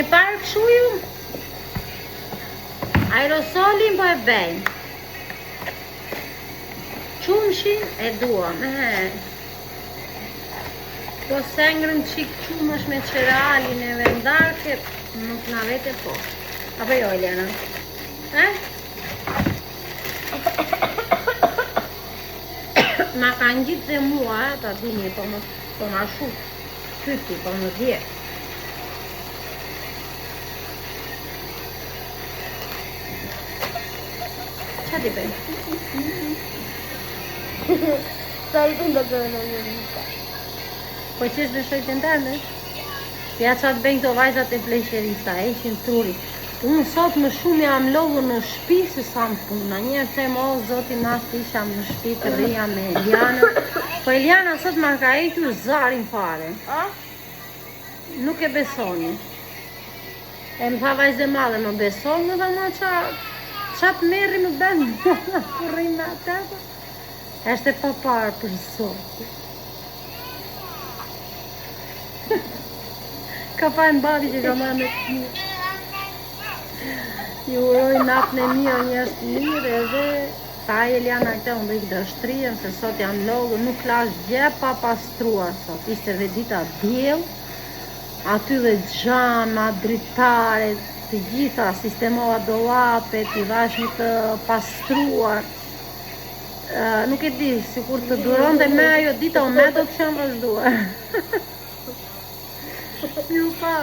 E parë këshu ju? Aerosolin po e bejnë. Qumshin e duam, po se ngrëm qik qumësh me qeralin e vendarke, nuk na vete po. Apo jo, Eliana? Ma kanë gjitë dhe mua, ta dini, po ma shuk, qyti, po më dje. Qa ti bëjnë? Saltun da kërë në një vita. Po qesh me shojtën tënde? Ja qa të bëjnë këto vajzat e pleqerista, eshin truri. Unë sot më shumë jam lodhur në shpi se sa më puna. Njerë them, o zoti nashtë isha në shpi të rria me Eliana. Po Eliana sot ma ka equr zarin fare. Nuk e besoni. E më tha vajzë e madhe, më besoni, më tha ma qa të merri më bëndë. Kur rrim me atëta. Eshte pa parë për zoti. Ka pa e mbadi që ka marrë me të mirë. Ju uroj natën e mirë, njerëz të mirë, edhe ta Eliana këte unë bëjkë dështrien, se sot jam logë, nuk lash gjë pa pastruar sot. Ishte dhe dita diell, aty dhe xhama, dritare, të gjitha, sistemova dollapet, i dhash një të pastruar. Nuk e di, sikur të duron dhe me ajo dita o me do të kisha vazhduar. Ju pa.